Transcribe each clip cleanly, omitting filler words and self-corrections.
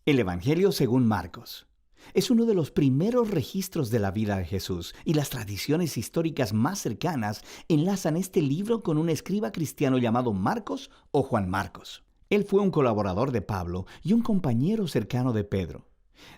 El Evangelio según Marcos. Es uno de los primeros registros de la vida de Jesús, y las tradiciones históricas más cercanas enlazan este libro con un escriba cristiano llamado Marcos o Juan Marcos. Él fue un colaborador de Pablo y un compañero cercano de Pedro.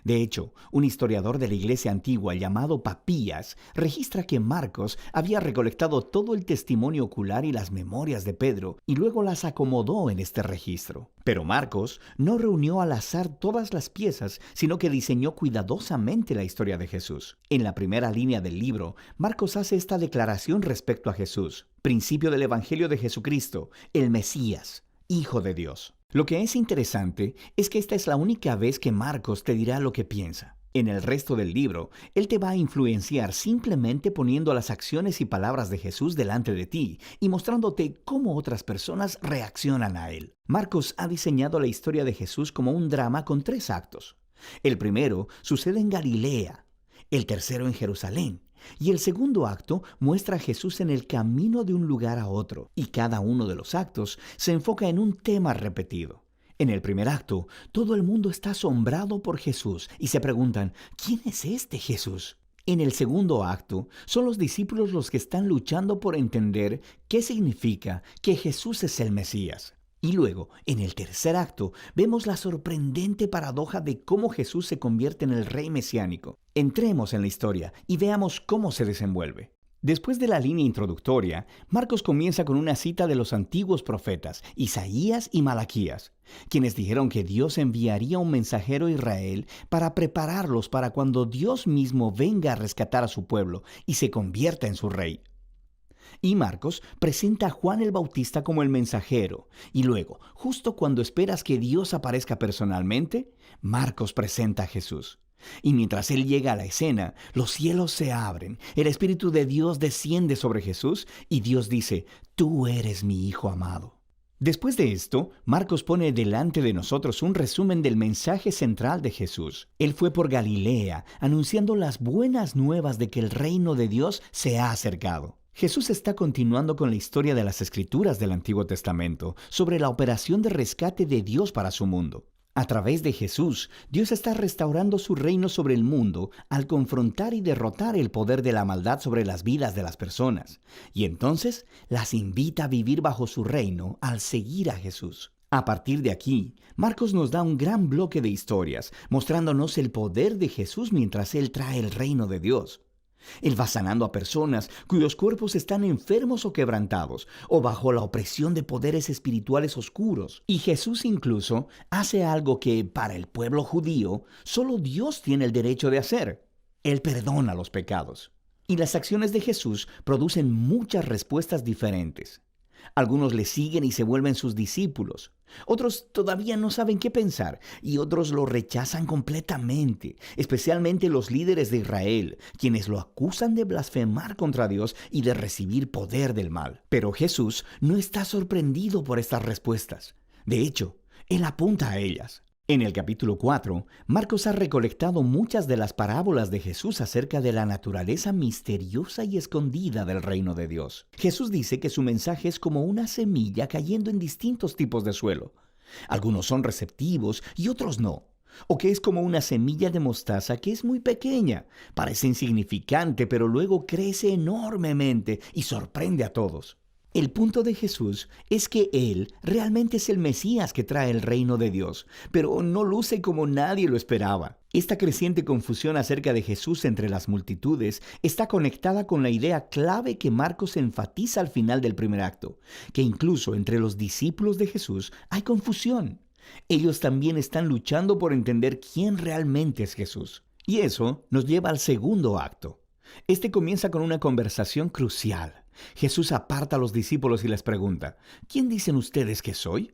De hecho, un historiador de la iglesia antigua llamado Papías registra que Marcos había recolectado todo el testimonio ocular y las memorias de Pedro y luego las acomodó en este registro. Pero Marcos no reunió al azar todas las piezas, sino que diseñó cuidadosamente la historia de Jesús. En la primera línea del libro, Marcos hace esta declaración respecto a Jesús: principio del Evangelio de Jesucristo, el Mesías, Hijo de Dios. Lo que es interesante es que esta es la única vez que Marcos te dirá lo que piensa. En el resto del libro, él te va a influenciar simplemente poniendo las acciones y palabras de Jesús delante de ti y mostrándote cómo otras personas reaccionan a él. Marcos ha diseñado la historia de Jesús como un drama con 3 actos. El primero sucede en Galilea, el tercero en Jerusalén, y el segundo acto muestra a Jesús en el camino de un lugar a otro, y cada uno de los actos se enfoca en un tema repetido. En el primer acto, todo el mundo está asombrado por Jesús y se preguntan: ¿quién es este Jesús? En el segundo acto, son los discípulos los que están luchando por entender qué significa que Jesús es el Mesías. Y luego, en el tercer acto, vemos la sorprendente paradoja de cómo Jesús se convierte en el rey mesiánico. Entremos en la historia y veamos cómo se desenvuelve. Después de la línea introductoria, Marcos comienza con una cita de los antiguos profetas, Isaías y Malaquías, quienes dijeron que Dios enviaría un mensajero a Israel para prepararlos para cuando Dios mismo venga a rescatar a su pueblo y se convierta en su rey. Y Marcos presenta a Juan el Bautista como el mensajero. Y luego, justo cuando esperas que Dios aparezca personalmente, Marcos presenta a Jesús. Y mientras él llega a la escena, los cielos se abren, el Espíritu de Dios desciende sobre Jesús y Dios dice: «Tú eres mi Hijo amado». Después de esto, Marcos pone delante de nosotros un resumen del mensaje central de Jesús. Él fue por Galilea, anunciando las buenas nuevas de que el reino de Dios se ha acercado. Jesús está continuando con la historia de las Escrituras del Antiguo Testamento sobre la operación de rescate de Dios para su mundo. A través de Jesús, Dios está restaurando su reino sobre el mundo al confrontar y derrotar el poder de la maldad sobre las vidas de las personas. Y entonces las invita a vivir bajo su reino al seguir a Jesús. A partir de aquí, Marcos nos da un gran bloque de historias, mostrándonos el poder de Jesús mientras Él trae el reino de Dios. Él va sanando a personas cuyos cuerpos están enfermos o quebrantados, o bajo la opresión de poderes espirituales oscuros. Y Jesús incluso hace algo que, para el pueblo judío, solo Dios tiene el derecho de hacer. Él perdona los pecados. Y las acciones de Jesús producen muchas respuestas diferentes. Algunos le siguen y se vuelven sus discípulos. Otros todavía no saben qué pensar y otros lo rechazan completamente, especialmente los líderes de Israel, quienes lo acusan de blasfemar contra Dios y de recibir poder del mal. Pero Jesús no está sorprendido por estas respuestas. De hecho, Él apunta a ellas. En el capítulo 4, Marcos ha recolectado muchas de las parábolas de Jesús acerca de la naturaleza misteriosa y escondida del reino de Dios. Jesús dice que su mensaje es como una semilla cayendo en distintos tipos de suelo. Algunos son receptivos y otros no. O que es como una semilla de mostaza que es muy pequeña, parece insignificante, pero luego crece enormemente y sorprende a todos. El punto de Jesús es que Él realmente es el Mesías que trae el reino de Dios, pero no luce como nadie lo esperaba. Esta creciente confusión acerca de Jesús entre las multitudes está conectada con la idea clave que Marcos enfatiza al final del primer acto, que incluso entre los discípulos de Jesús hay confusión. Ellos también están luchando por entender quién realmente es Jesús. Y eso nos lleva al segundo acto. Este comienza con una conversación crucial. Jesús aparta a los discípulos y les pregunta: ¿quién dicen ustedes que soy?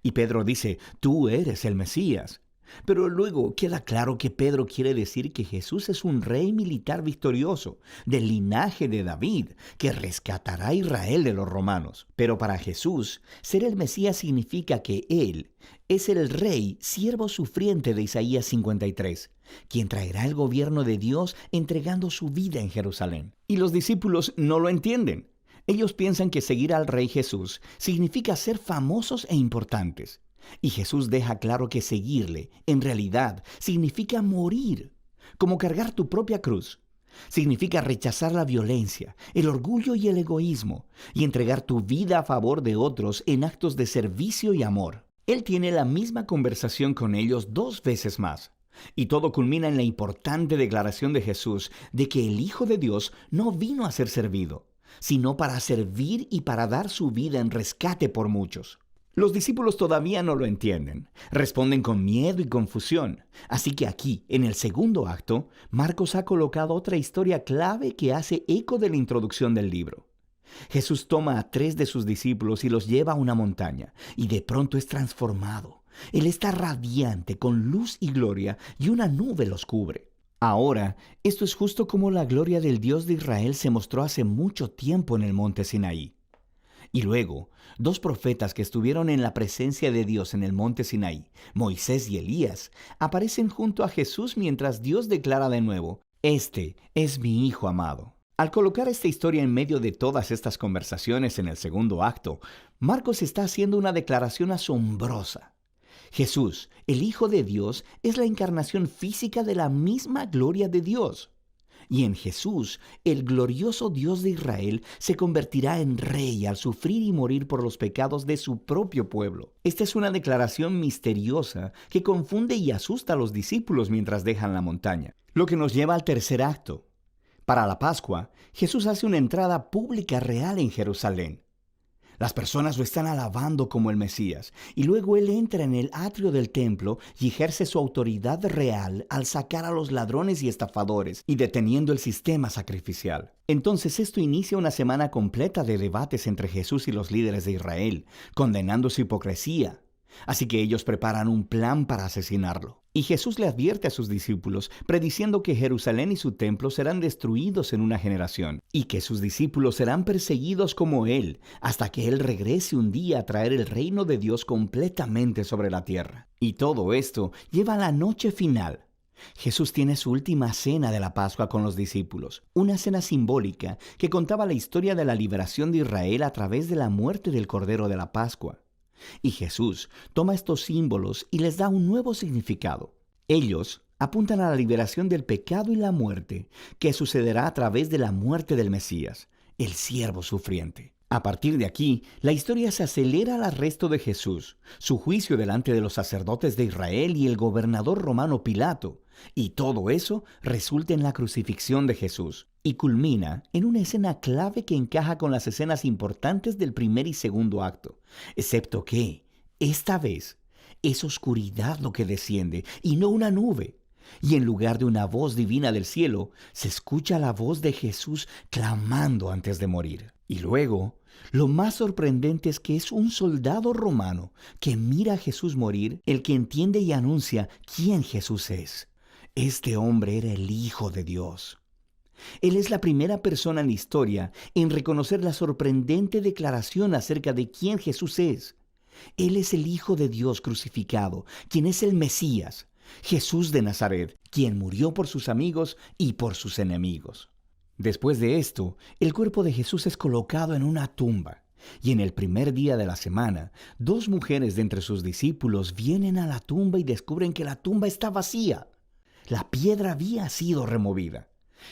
Y Pedro dice: tú eres el Mesías. Pero luego queda claro que Pedro quiere decir que Jesús es un rey militar victorioso, del linaje de David, que rescatará a Israel de los romanos. Pero para Jesús, ser el Mesías significa que Él es el rey, siervo sufriente de Isaías 53, quien traerá el gobierno de Dios entregando su vida en Jerusalén. Y los discípulos no lo entienden. Ellos piensan que seguir al Rey Jesús significa ser famosos e importantes. Y Jesús deja claro que seguirle, en realidad, significa morir, como cargar tu propia cruz. Significa rechazar la violencia, el orgullo y el egoísmo, y entregar tu vida a favor de otros en actos de servicio y amor. Él tiene la misma conversación con ellos 2 veces más. Y todo culmina en la importante declaración de Jesús de que el Hijo de Dios no vino a ser servido, sino para servir y para dar su vida en rescate por muchos. Los discípulos todavía no lo entienden, responden con miedo y confusión. Así que aquí, en el segundo acto, Marcos ha colocado otra historia clave que hace eco de la introducción del libro. Jesús toma a 3 de sus discípulos y los lleva a una montaña, y de pronto es transformado. Él está radiante, con luz y gloria, y una nube los cubre. Ahora, esto es justo como la gloria del Dios de Israel se mostró hace mucho tiempo en el monte Sinaí. Y luego, 2 profetas que estuvieron en la presencia de Dios en el monte Sinaí, Moisés y Elías, aparecen junto a Jesús mientras Dios declara de nuevo: «Este es mi Hijo amado». Al colocar esta historia en medio de todas estas conversaciones en el segundo acto, Marcos está haciendo una declaración asombrosa. Jesús, el Hijo de Dios, es la encarnación física de la misma gloria de Dios. Y en Jesús, el glorioso Dios de Israel se convertirá en rey al sufrir y morir por los pecados de su propio pueblo. Esta es una declaración misteriosa que confunde y asusta a los discípulos mientras dejan la montaña, lo que nos lleva al tercer acto. Para la Pascua, Jesús hace una entrada pública real en Jerusalén. Las personas lo están alabando como el Mesías, y luego Él entra en el atrio del templo y ejerce su autoridad real al sacar a los ladrones y estafadores y deteniendo el sistema sacrificial. Entonces esto inicia una semana completa de debates entre Jesús y los líderes de Israel, condenando su hipocresía. Así que ellos preparan un plan para asesinarlo. Y Jesús le advierte a sus discípulos, prediciendo que Jerusalén y su templo serán destruidos en una generación, y que sus discípulos serán perseguidos como Él, hasta que Él regrese un día a traer el reino de Dios completamente sobre la tierra. Y todo esto lleva a la noche final. Jesús tiene su última cena de la Pascua con los discípulos, una cena simbólica que contaba la historia de la liberación de Israel a través de la muerte del Cordero de la Pascua. Y Jesús toma estos símbolos y les da un nuevo significado. Ellos apuntan a la liberación del pecado y la muerte, que sucederá a través de la muerte del Mesías, el siervo sufriente. A partir de aquí, la historia se acelera al arresto de Jesús, su juicio delante de los sacerdotes de Israel y el gobernador romano Pilato, y todo eso resulta en la crucifixión de Jesús, y culmina en una escena clave que encaja con las escenas importantes del primer y segundo acto, excepto que, esta vez, es oscuridad lo que desciende y no una nube. Y en lugar de una voz divina del cielo, se escucha la voz de Jesús clamando antes de morir. Y luego, lo más sorprendente es que es un soldado romano que mira a Jesús morir, el que entiende y anuncia quién Jesús es. Este hombre era el Hijo de Dios. Él es la primera persona en la historia en reconocer la sorprendente declaración acerca de quién Jesús es. Él es el Hijo de Dios crucificado, quien es el Mesías, Jesús de Nazaret, quien murió por sus amigos y por sus enemigos. Después de esto, el cuerpo de Jesús es colocado en una tumba, y en el primer día de la semana, 2 mujeres de entre sus discípulos vienen a la tumba y descubren que la tumba está vacía. La piedra había sido removida.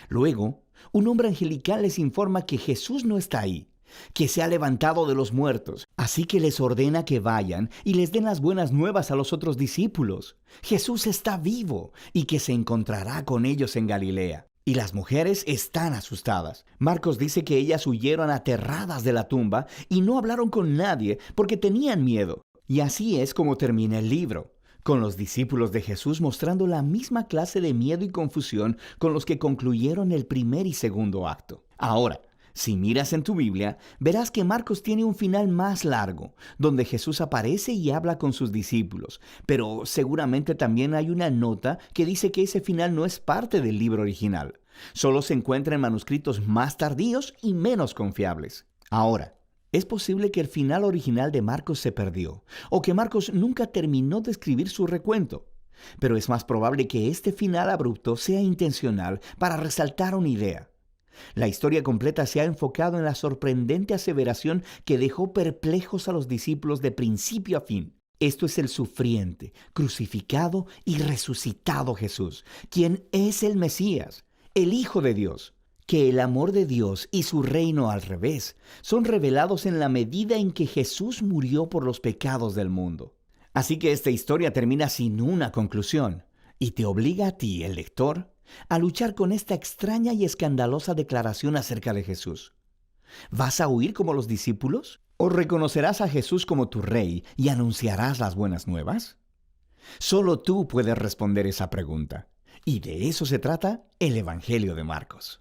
Luego, un hombre angelical les informa que Jesús no está ahí, que se ha levantado de los muertos. Así que les ordena que vayan y les den las buenas nuevas a los otros discípulos. Jesús está vivo y que se encontrará con ellos en Galilea. Y las mujeres están asustadas. Marcos dice que ellas huyeron aterradas de la tumba y no hablaron con nadie porque tenían miedo. Y así es como termina el libro, con los discípulos de Jesús mostrando la misma clase de miedo y confusión con los que concluyeron el primer y segundo acto. Ahora, si miras en tu Biblia, verás que Marcos tiene un final más largo, donde Jesús aparece y habla con sus discípulos, pero seguramente también hay una nota que dice que ese final no es parte del libro original. Solo se encuentra en manuscritos más tardíos y menos confiables. Ahora, es posible que el final original de Marcos se perdió, o que Marcos nunca terminó de escribir su recuento. Pero es más probable que este final abrupto sea intencional para resaltar una idea. La historia completa se ha enfocado en la sorprendente aseveración que dejó perplejos a los discípulos de principio a fin. Esto es el sufriente, crucificado y resucitado Jesús, quien es el Mesías, el Hijo de Dios. Que el amor de Dios y su reino al revés son revelados en la medida en que Jesús murió por los pecados del mundo. Así que esta historia termina sin una conclusión y te obliga a ti, el lector, a luchar con esta extraña y escandalosa declaración acerca de Jesús. ¿Vas a huir como los discípulos? ¿O reconocerás a Jesús como tu rey y anunciarás las buenas nuevas? Solo tú puedes responder esa pregunta. Y de eso se trata el Evangelio de Marcos.